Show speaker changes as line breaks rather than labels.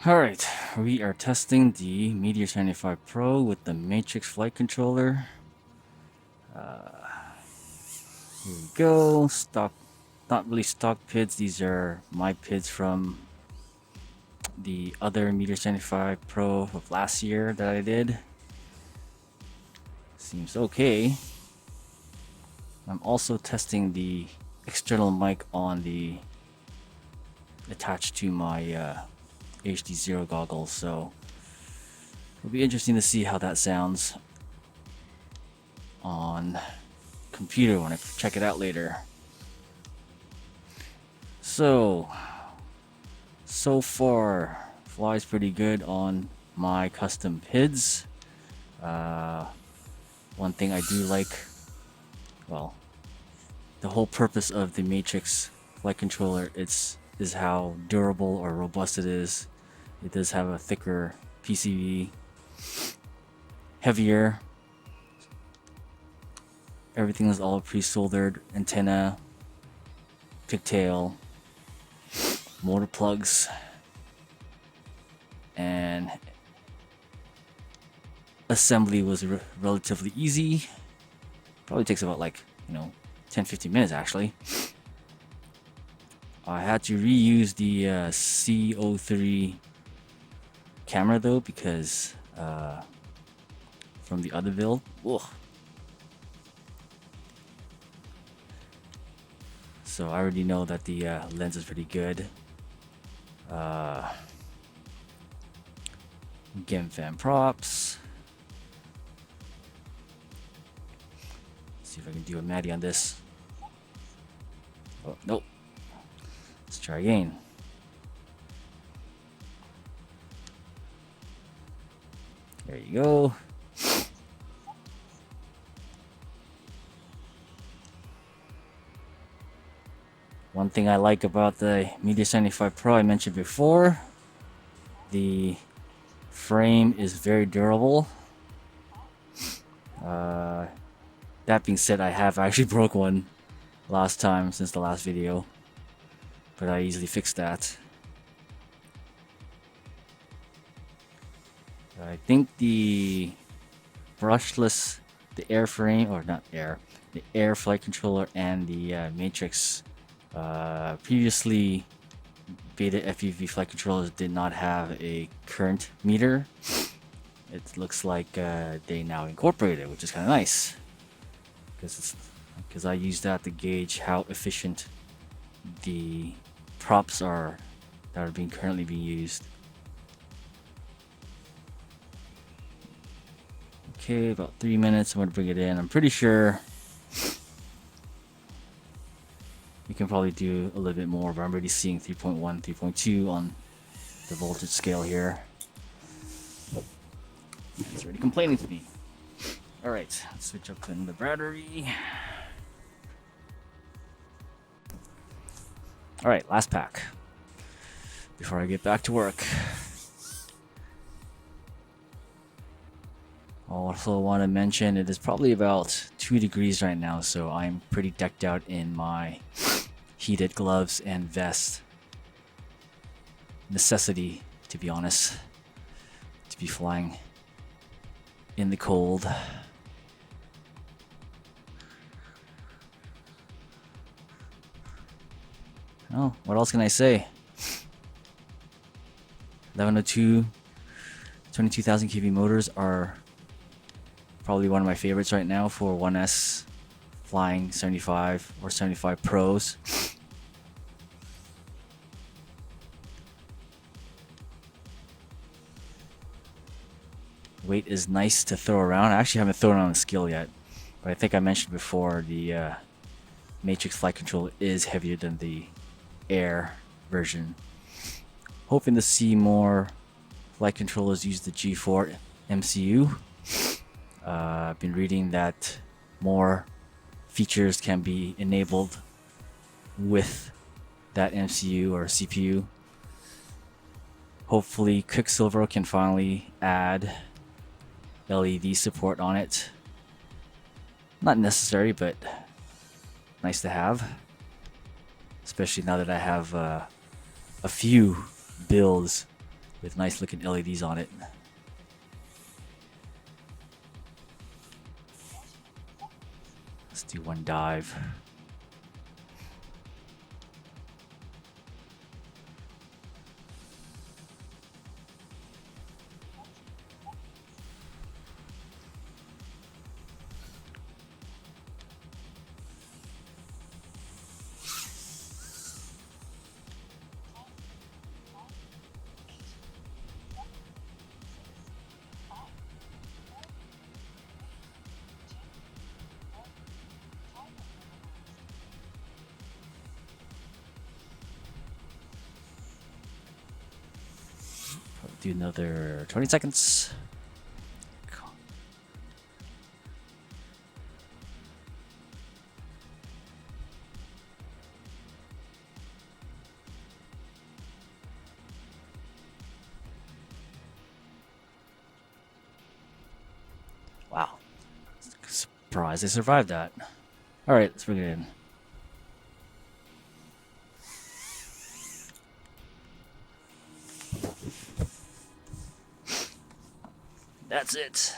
Alright, we are testing the Meteor 75 Pro with the Matrix flight controller. Here we go. Stock, not really stock pids. These are my pids from the other Meteor 75 Pro of last year that I did. Seems okay. I'm also testing the external mic on the attached to my HDZ Goggles, so it'll be interesting to see how that sounds on computer when I check it out later. So far flies pretty good on my custom PIDs. One thing I do like, well, the whole purpose of the Matrix flight controller is how durable or robust it is. It does have a thicker PCB, heavier. Everything is all pre-soldered, antenna, pigtail, motor plugs, and assembly was relatively easy. Probably takes about 10-15 minutes actually. I had to reuse the CO3 camera though because from the other build. Ugh. So I already know that the lens is pretty good. Again, fan props. See if I can do a matty on this. Oh, nope. Let's try again. There you go. One thing I like about the Meteor 75 Pro I mentioned before, the frame is very durable. That being said, I have actually broke one last time since the last video, but I easily fixed that. I think the brushless, the airframe, or not air, the air flight controller and the Matrix previously Betafpv flight controllers did not have a current meter. It looks like they now incorporate it, which is kind of nice, because I use that to gauge how efficient the props are that are currently being used. Okay, about 3 minutes. I'm going to bring it in. I'm pretty sure you can probably do a little bit more, but I'm already seeing 3.1, 3.2 on the voltage scale here. It's already complaining to me. Alright, let's switch up to another battery. Alright, last pack before I get back to work. Also want to mention it is probably about 2 degrees right now, so I'm pretty decked out in my heated gloves and vest. Necessity, to be honest, to be flying in the cold. Oh, what else can I say? 1102 22,000 kV motors are probably one of my favorites right now for 1S flying 75 or 75 Pros. Weight is nice to throw around. I actually haven't thrown on a scale yet, but I think I mentioned before the Matrix flight controller is heavier than the Air version. Hoping to see more flight controllers use the G4 MCU. I've been reading that more features can be enabled with that MCU or CPU. Hopefully Quicksilver can finally add LED support on it. Not necessary, but nice to have. Especially now that I have a few builds with nice looking LEDs on it. Let's do one dive. Do another 20 seconds. Wow. Surprised I survived that. Alright, let's bring it in. That's it.